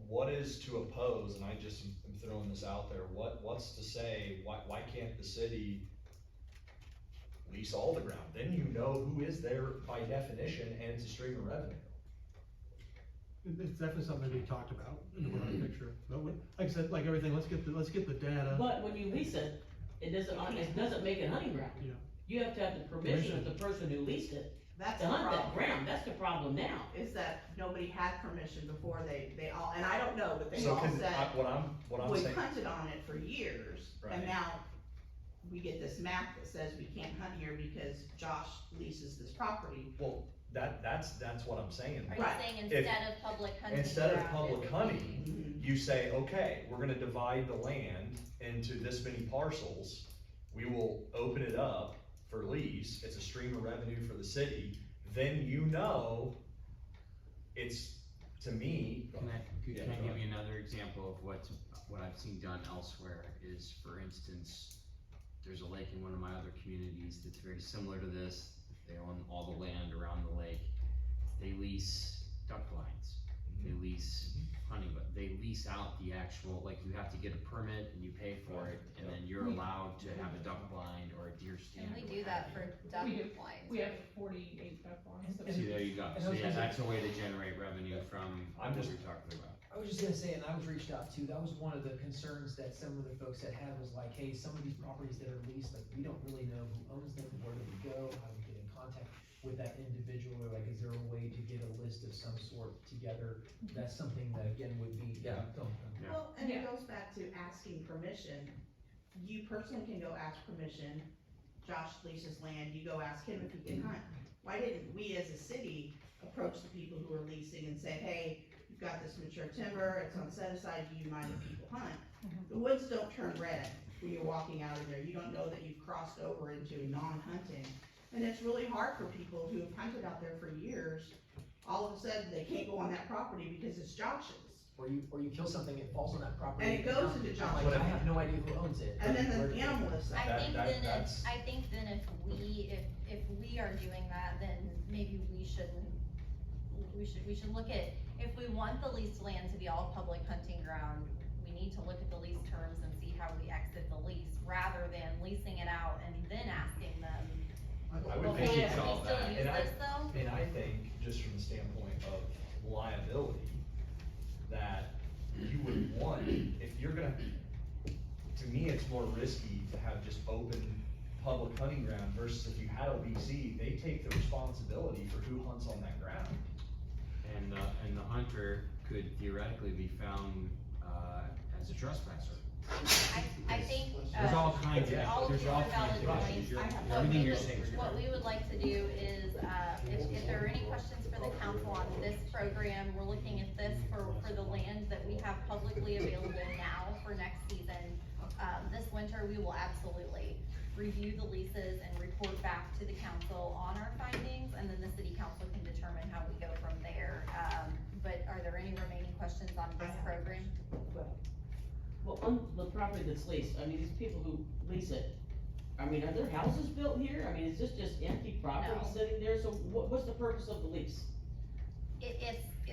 What is to oppose, and I just am throwing this out there, what's to say, why can't the city lease all the ground? Then you know who is there by definition, and it's a stream of revenue.
It's definitely something to be talked about in the broader picture, but like I said, like everything, let's get the data.
But when you lease it, it doesn't make it hunting ground.
Yeah.
You have to have the permission of the person who leased it
That's
to
the
hunt that
problem.
ground, that's the problem now.
Is that nobody had permission before they all, and I don't know, but they
So
all said,
what I'm
we
saying,
hunted on it for years, and
Right.
now we get this map that says we can't hunt here because Josh leases this property.
well, that's what I'm saying.
Are you
Right.
saying
If-
instead of public hunting?
Instead of
ground,
public
it would
hunting,
Mhm.
you say, okay, we're gonna divide the land into this many parcels. We will open it up for lease, it's a stream of revenue for the city, then it's, to me.
Can I
Yeah,
give
go ahead.
you another example of what I've seen done elsewhere is, for instance, there's a lake in one of my other communities that's very similar to this. They own all the land around the lake. They lease duck blinds, they lease hunting, but they lease out the actual, like, you have to get a permit and you pay for it, and then you're allowed to have a duck blind or a deer stand.
And we
or
do
what
that
have
for
you.
duck
We do.
blinds.
We have 48 duck blinds.
See, there you go,
And
so
those
yeah,
are-
that's a way to generate revenue from
I'm
what
just-
we're talking about.
I was just gonna say, and I was reached out to, that was one of the concerns that some of the folks had was like, hey, some of these properties that are leased, like, we don't really know who owns them, where do we go, how do we get in contact with that individual, or like, is there a way to get a list of some sort together? That's something that again would be.
Yeah.
Well, and
Yeah.
it goes back to asking permission. You personally can go ask permission. Josh leases land, you go ask him if he can hunt. Why didn't we as a city approach the people who are leasing and say, hey, you've got this mature timber, it's on set aside, do you mind if people hunt? The woods don't turn red when you're walking out of there. You don't know that you've crossed over into non-hunting. And it's really hard for people who have hunted out there for years. All of a sudden, they can't go on that property because it's Josh's.
or you kill something, it falls on that property.
And it goes into
I'm
John's
like, I
property.
have no idea who owns it.
And then
Where
the
did it
animal
go?
is.
I think then,
that's-
I think then if we are doing that, then maybe we should look at, if we want the leased land to be all public hunting ground, we need to look at the lease terms and see how we exit the lease, rather than leasing it out and then asking them.
I
Well,
would think
can
it's
we
all
still
that,
use
and
this though?
and I think, just from the standpoint of liability, that you would want, if you're gonna, to me, it's more risky to have just open public hunting ground versus if you had a leasee, they take the responsibility for who hunts on that ground.
And the hunter could theoretically be found, as a trespasser.
I think,
There's all kinds of,
all of
there's
these
all
are valid
kinds of
points.
issues,
What
everything
we
you're
would-
saying is
What
right.
we would like to do is, if there are any questions for the council on this program, we're looking at this for the land that we have publicly available now for next season. This winter, we will absolutely review the leases and report back to the council on our findings, and then the city council can determine how we go from there. But are there any remaining questions on this program?
Well, on the property that's leased, I mean, these people who lease it, I mean, are there houses built here? I mean, is this just empty property
No.
sitting there? So what's the purpose of the lease?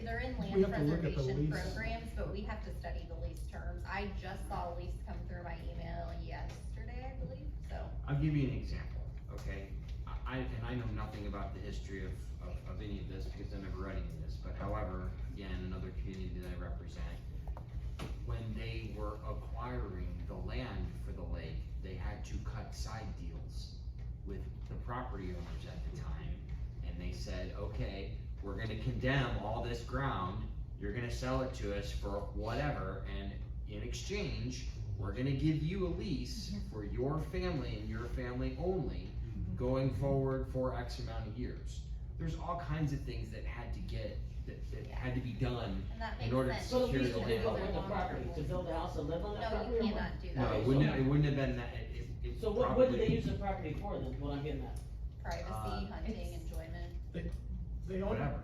They're in
We
land
have to look at the
preservation
lease.
programs, but we have to study the lease terms. I just saw a lease come through my email yesterday, I believe, so.
I'll give you an example, okay? And I know nothing about the history of any of this because I never read any of this, but however, again, another community that I represent, when they were acquiring the land for the lake, they had to cut side deals with the property owners at the time. And they said, okay, we're gonna condemn all this ground, you're gonna sell it to us for whatever, and in exchange, we're gonna give you a lease for your family and your family only, going forward for X amount of years. There's all kinds of things that had to get, that had to be done
And that
in
makes
order to
sense.
So the
secure
lease
the
would be
land.
what with the property, to build a house and live on that
No,
property?
you
or what?
cannot do that.
No, it wouldn't have been that, it
So what did they
probably-
use the property for then, is what I'm getting at?
Privacy, hunting, enjoyment.
They own,
Whatever.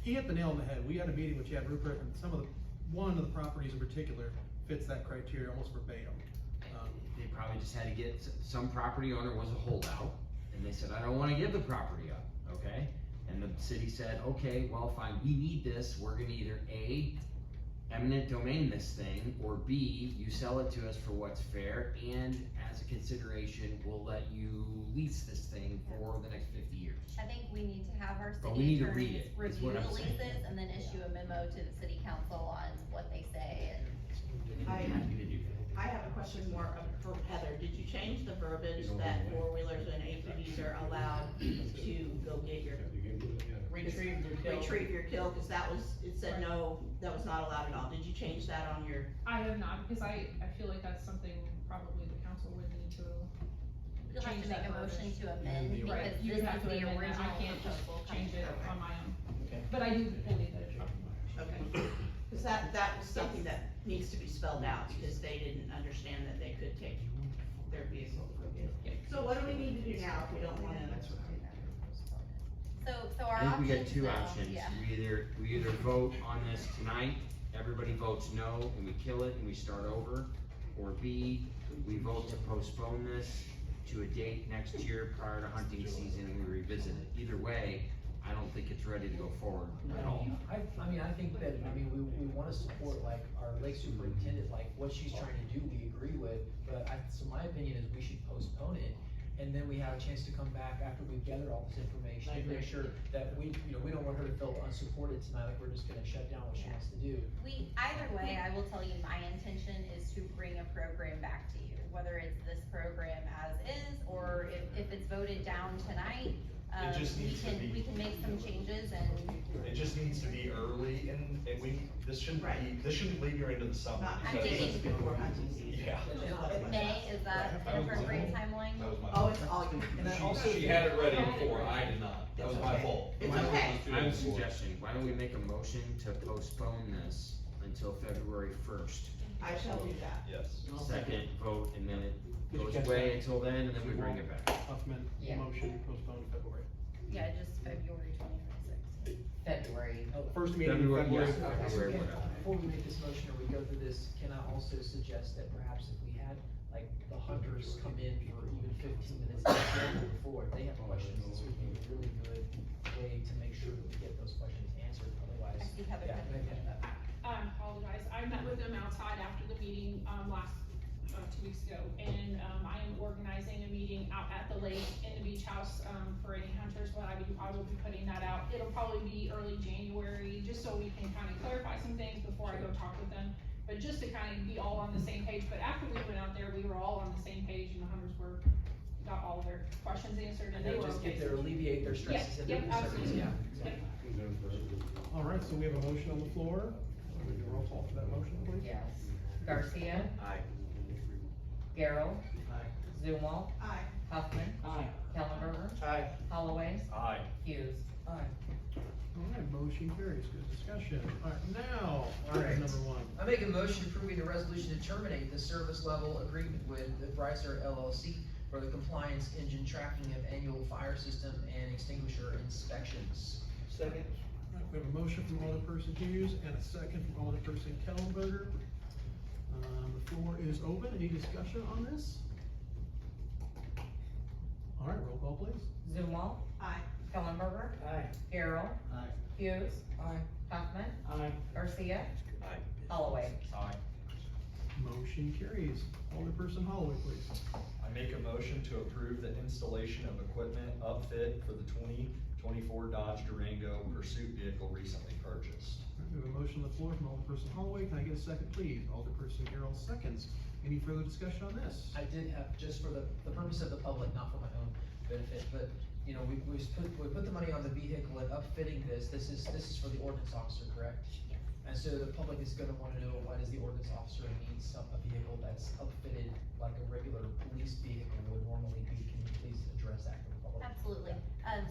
he hit the nail on the head. We had a meeting with Chad Rupert, and one of the properties in particular fits that criteria almost verbatim.
They probably just had to get, some property owner was a holdout, and they said, I don't wanna give the property up, okay? And the city said, okay, well, fine, we need this, we're gonna either A, eminent domain this thing, or B, you sell it to us for what's fair, and as a consideration, we'll let you lease this thing for the next 50 years.
I think we need to have our
But we need
city
to read
attorneys
it, is
review
what
the
I'm saying.
leases and then issue a memo to the city council on what they say and.
I have a question more for Heather. Did you change the verbiage that four-wheelers and ATVs are allowed to go get your,
Retrieve their kill.
retrieve your kill? Cause that was, it said no, that was not allowed at all. Did you change that on your?
I have not, because I feel like that's something probably the council would need to
You'll have
change
to make
that
a motion
verbiage.
to amend
Right,
because
you
this
would have
is
to
the
amend that,
original
I can't just
proposal
change it
coming
on
through.
my own.
Okay.
But I do believe that it's probably.
Okay, cause that was something that needs to be spelled out, because they didn't understand that they could take their vehicle for a bit. So what do we need to do now if we don't wanna?
So our
I think we got
options
two
now,
options,
yeah.
we either vote on this tonight, everybody votes no, and we kill it and we start over, or B, we vote to postpone this to a date next year prior to hunting season and we revisit it. Either way, I don't think it's ready to go forward at all.
I mean, I think that, we wanna support like our lake superintendent, like what she's trying to do, we agree with, but so my opinion is we should postpone it. And then we have a chance to come back after we've gathered all this information
I
and make
agree.
sure that we don't want her to feel unsupported tonight, like we're just gonna shut down what she wants to do.
Either way, I will tell you, my intention is to bring a program back to you, whether it's this program as is, or if it's voted down tonight,
It just needs to be-
we can make some changes and.
It just needs to be early, and this shouldn't lead you into the summer.
I'm
because-
thinking before hunting season.
Yeah.
May, is that an appropriate timeline?
Oh, it's all you.
And I also.
She had it ready before, I did not, that was my fault.
It's
Why don't-
okay.
I have a suggestion, why don't we make a motion to postpone this until February 1st?
I shall do that.
Yes.
Second vote, and then it goes away until then, and then we bring it back.
Huffman,
Yeah.
motion postponed to February.
Yeah, just February 2026.
February.
First meeting in
February,
February.
yeah, February, whatever.
before we make this motion or we go through this, can I also suggest that perhaps if we had, like, the hunters come in for even 15 minutes before, if they have questions, this would be a really good way to make sure that we get those questions answered, otherwise.
I see Heather.
Yeah,
I apologize, I met with them outside after the meeting, last, 2 weeks ago, and, I am organizing a meeting out at the lake in the beach house, for any hunters, I will be putting that out. It'll probably be early January, just so we can kind of clarify some things before I go talk with them, but just to kind of be all on the same page, but after we went out there, we were all on the same page, and the hunters got all their questions answered, and
And
they
they'll
were
just
okay.
get their, alleviate their stresses and their
Yep,
concerns,
absolutely.
yeah.
Yep.
All right, so we have a motion on the floor. We do a roll call for that motion, please.
Yes. Garcia.
Aye.
Garrell.
Aye.
Zumwalt.
Aye.
Huffman.
Aye.
Kellenberger.
Aye.
Holloway.
Aye.
Hughes.
All right, motion carries, good discussion. All right, now,
All right.
number one.
I make a motion approving the resolution to terminate the service level agreement with the Brycer LLC for the compliance engine tracking of annual fire system and extinguisher inspections.
Second.
All right, we have a motion from Alderperson Hughes and a second from Alderperson Kellenberger. The floor is open. Any discussion on this? All right, roll call, please.
Zumwalt.
Aye.
Kellenberger.
Aye.
Garrell.
Aye.
Hughes.
Aye.
Huffman.
Aye.
Garcia.
Aye.
Holloway.
Aye.
Motion carries. Alderperson Holloway, please.
I make a motion to approve the installation of equipment upfit for the 2024 Dodge Durango pursuit vehicle recently purchased.
All right, we have a motion on the floor from Alderperson Holloway. Can I get a second, please? Alderperson Garrell seconds. Any further discussion on this?
I did have, just for the purpose of the public, not for my own benefit, but, you know, we put the money on the vehicle and upfitting this is for the ordinance officer, correct?
Yes.
And so the public is gonna wanna know, why does the ordinance officer need a vehicle that's upfitted like a regular police vehicle would normally be? Can you please address that for the public?
Absolutely.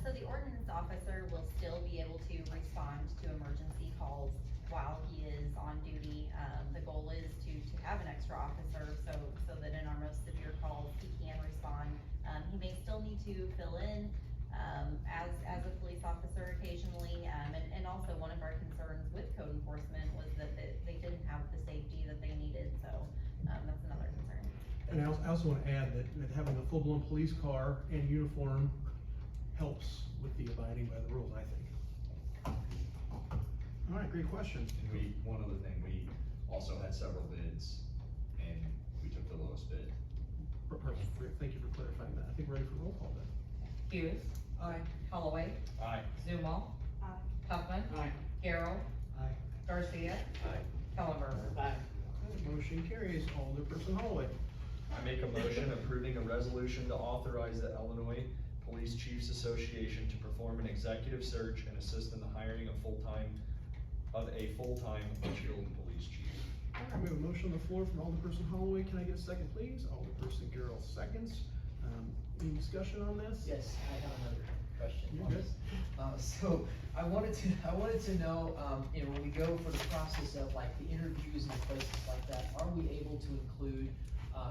So the ordinance officer will still be able to respond to emergency calls while he is on duty. The goal is to have an extra officer, so that in our most severe calls, he can respond. He may still need to fill in, as a police officer occasionally, and also one of our concerns with code enforcement was that they didn't have the safety that they needed, so, that's another concern.
And I also want to add that having a full-blown police car and uniform helps with the abiding by the rules, I think. All right, great question.
And one other thing, we also had several bids and we took the lowest bid.
Perfect. Great. Thank you for clarifying that. I think we're ready for roll call then.
Hughes.
Aye.
Holloway.
Aye.
Zumwalt.
Aye.
Huffman.
Aye.
Garrell.
Aye.
Garcia.
Aye.
Kellenberger.
Aye.
Motion carries. Alderperson Holloway.
I make a motion approving a resolution to authorize the Illinois Police Chiefs Association to perform an executive search and assist in the hiring of a full-time Litchfield police chief.
All right, we have a motion on the floor from Alderperson Holloway. Can I get a second, please? Alderperson Garrell seconds. Any discussion on this?
Yes, I have another question.
You're
on
good.
this. So I wanted to know, you know, when we go for the process of like the interviews and places like that, are we able to include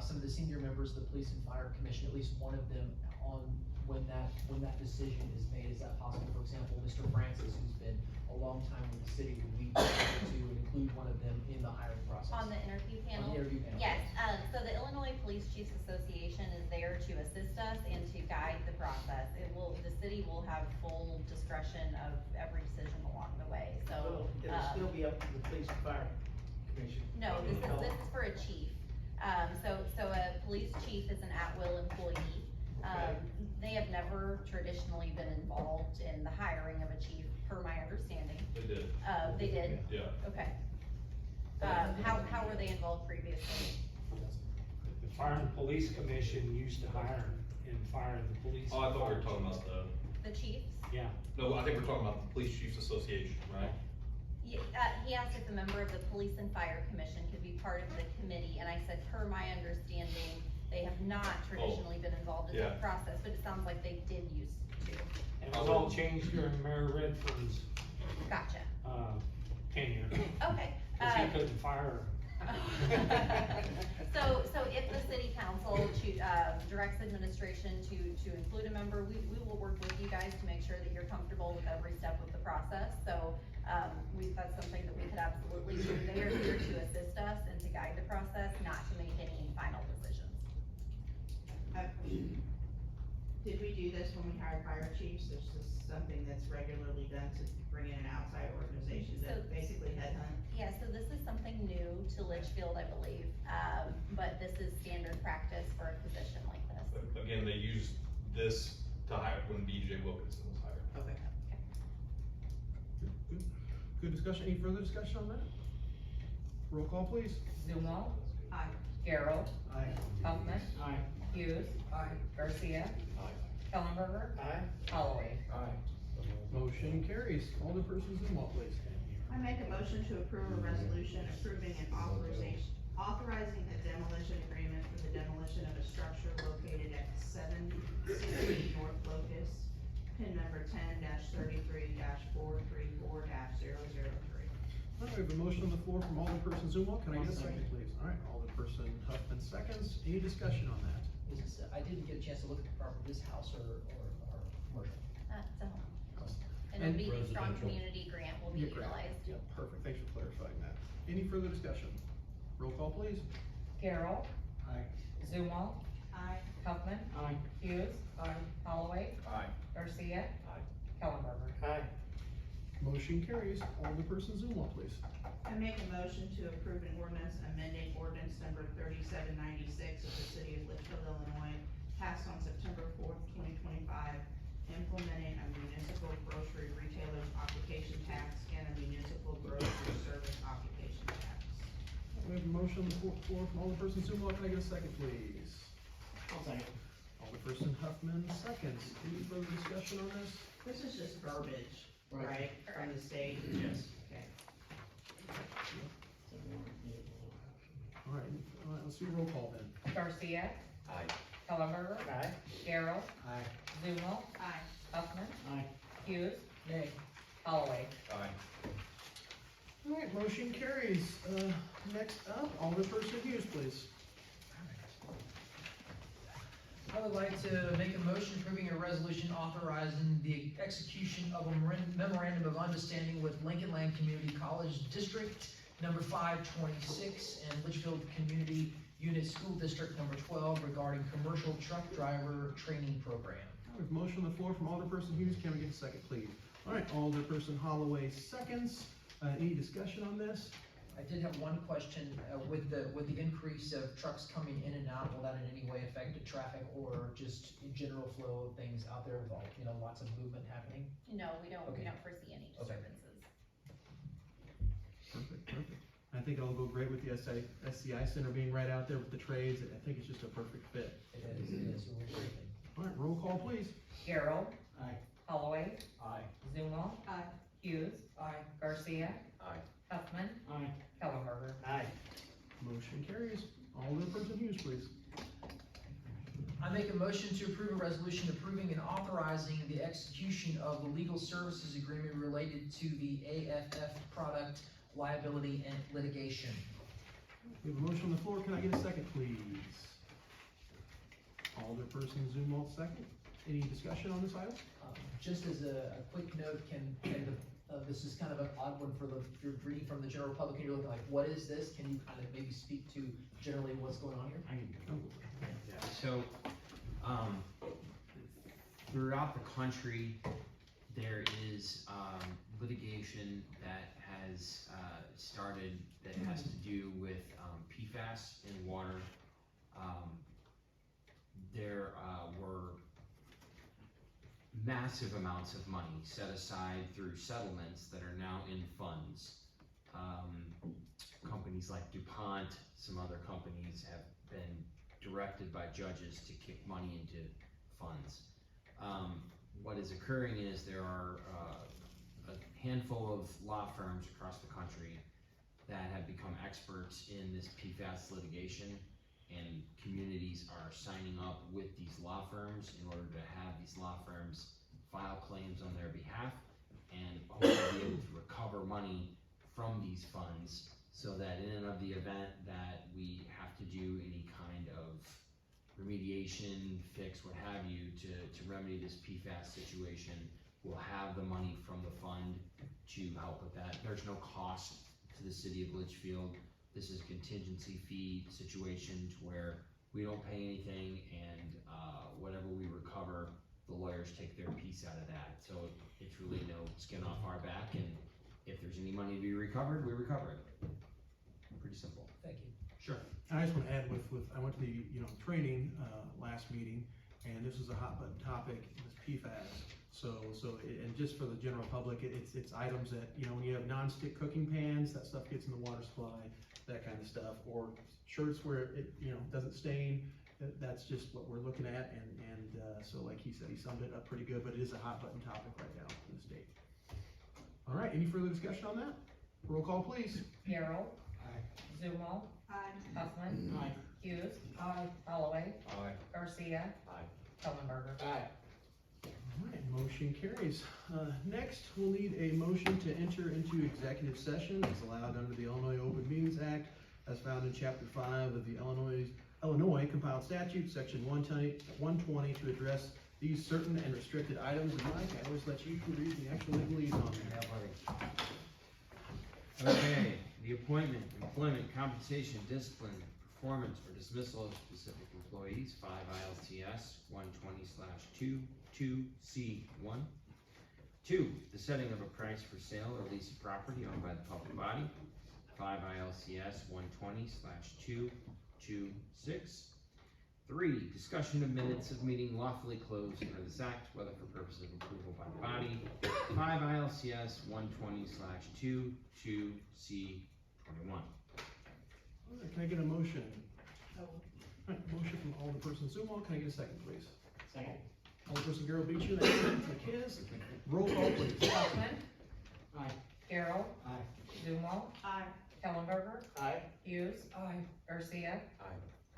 some of the senior members of the Police and Fire Commission, at least one of them, on when that decision is made? Is that possible? For example, Mr. Francis, who's been a long time with the city, would we be able to include one of them in the hiring process?
On the interview panel?
On the interview panel.
Yes, so the Illinois Police Chiefs Association is there to assist us and to guide the process. The city will have full discretion of every decision along the way, so.
It'll still be up to the police and fire commission.
No, this is for a chief. So a police chief is an at-will employee. They have never traditionally been involved in the hiring of a chief, per my understanding.
They did.
They did?
Yeah.
Okay. How were they involved previously?
The Fire and Police Commission used to hire and fire the police.
Oh, I thought we were talking about
The chiefs?
Yeah.
no, I think we're talking about the Police Chiefs Association, right?
He asked if a member of the Police and Fire Commission could be part of the committee, and I said, per my understanding, they have not traditionally been involved in that process, but it sounds like they did used to.
And it was all changed during Mayor Redford's,
Gotcha.
tenure.
Okay.
Cause he couldn't fire.
So if the city council directs administration to include a member, we will work with you guys to make sure that you're comfortable with every step of the process. So, that's something that we could absolutely absolutely true. They are here to assist us and to guide the process, not to make any final decisions.
Did we do this when we hired fire chiefs? There's just something that's regularly done to bring in an outside organization to basically headhunt?
Yeah, so this is something new to Litchfield, I believe, but this is standard practice for a position like this.
But again, they use this to hire when BJ Wilkinson was hired.
Okay. Good discussion, any further discussion on that? Roll call, please.
Zumwalt.
Aye.
Garrell.
Aye.
Huffman.
Aye.
Hughes.
Aye.
Garcia. Kellenberger.
Aye.
Holloway.
Motion carries. Alderperson Zumwalt, please.
I make a motion to approve a resolution approving an authorizing a demolition agreement for the demolition of a structure located at 760 North Locust, pin number 10-33-434-003.
All right, we have a motion on the floor from Alderperson Zumwalt. Can I get a second, please? All right, Alderperson Huffman seconds. Any discussion on that?
Is this, I didn't get a chance to look at the property, this house or commercial?
It's a home. And
And
it'll be the strong
residential.
community grant will be
Yeah, great.
utilized.
Yeah, perfect. Thanks for clarifying that. Any further discussion? Roll call, please.
Garrell.
Aye.
Zumwalt.
Aye.
Huffman.
Aye.
Hughes.
Aye.
Holloway.
Aye.
Garcia.
Aye.
Kellenberger.
Aye.
Motion carries. Alderperson Zumwalt, please.
I make a motion to approve an ordinance amending ordinance number 3796 of the city of Litchfield, Illinois, passed on September 4th, 2025, implementing a municipal grocery retailer's occupation tax and a municipal grocery service occupation tax.
We have a motion on the floor from Alderperson Zumwalt. Can I get a second, please?
I'll second.
Alderperson Huffman seconds. Any further discussion on this?
This is just verbiage,
Right.
right, from the state?
Yes.
Okay.
All right, let's do a roll call then.
Garcia.
Aye.
Kellenberger.
Aye.
Garrell.
Aye.
Zumwalt.
Aye.
Huffman.
Aye.
Hughes.
Nay.
Holloway.
Aye.
All right, motion carries. Next up, Alderperson Hughes, please.
I would like to make a motion approving a resolution authorizing the execution of a memorandum of understanding with Lincoln Land Community College District number 526 and Litchfield Community Unit School District number 12 regarding commercial truck driver training program.
We have a motion on the floor from Alderperson Hughes. Can we get a second, please? All right, Alderperson Holloway seconds. Any discussion on this?
I did have one question, with the increase of trucks coming in and out, will that in any way affect the traffic or just general flow of things out there with all, lots of movement happening?
No, we
Okay.
don't foresee any
Okay.
disturbances.
Perfect. I think it'll go great with the SCI Center being right out there with the trades. I think it's just a perfect fit.
It is, a really great thing.
All right, roll call, please.
Garrell.
Aye.
Holloway.
Aye.
Zumwalt.
Aye.
Hughes.
Aye.
Garcia.
Aye.
Huffman.
Aye.
Kellenberger.
Aye.
Motion carries. Alderperson Hughes, please.
I make a motion to approve a resolution approving and authorizing the execution of the legal services agreement related to the AFF product liability and litigation.
We have a motion on the floor. Can I get a second, please? Alderperson Zumwalt second. Any discussion on this item?
Just as a quick note, this is kind of an odd one if you're reading from the general public and you're looking like, what is this? Can you kind of maybe speak to generally what's going on here?
Yeah, so, throughout the country, there is, litigation that has, started that has to do with, PFAS in water. There, were massive amounts of money set aside through settlements that are now in funds. Companies like DuPont, some other companies have been directed by judges to kick money into funds. What is occurring is there are a handful of law firms across the country that have become experts in this PFAS litigation, and communities are signing up with these law firms in order to have these law firms file claims on their behalf and hopefully be able to recover money from these funds, so that in and of the event that we have to do any kind of remediation, fix, what have you, to remedy this PFAS situation, we'll have the money from the fund to help with that. There's no cost to the city of Litchfield. This is contingency fee situations where we don't pay anything and, whatever we recover, the lawyers take their piece out of that. So it's really no skin off our back, and if there's any money to be recovered, we recover it. Pretty simple.
Thank you.
Sure.
I just wanna add with, I went to the, training, last meeting, and this is a hot button topic, this PFAS. And just for the general public, it's items that, when you have non-stick cooking pans, that stuff gets in the water supply, that kind of stuff, or shirts where it, doesn't stain, that's just what we're looking at, and so like he said, he summed it up pretty good, but it is a hot button topic right now in the state. All right, any further discussion on that? Roll call, please.
Carol. Zumal. Huffman. Hughes. Holloway. Garcia. Ellenberger.
All right, motion carries. Next, we'll need a motion to enter into executive session as allowed under the Illinois Open Meetings Act as found in Chapter 5 of the Illinois compiled statute, Section 120, to address these certain and restricted items. And Mike, I always let you read the actual legalese on there.
Okay, the appointment, employment, compensation, discipline, performance, or dismissal of specific employees, 5 ILCS 120/22C1. 2, the setting of a price for sale or lease of property owned by the public body, 5 ILCS 120/2226. 3, discussion of minutes of meeting lawfully closed under this act, whether for purposes of approval by the body, 5 ILCS 120/22C21.
All right, can I get a motion? All right, motion from Alderperson Zumal, can I get a second, please?
Second.
Alderperson Garrell Beecher, that's McKiz. Roll call, please.
Huffman.
Aye.
Carol. Zumal. Ellenberger. Hughes. Garcia.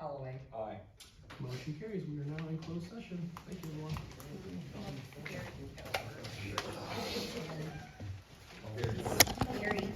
Holloway.
Motion carries, we are now in closed session. Thank you, everyone.
Gary.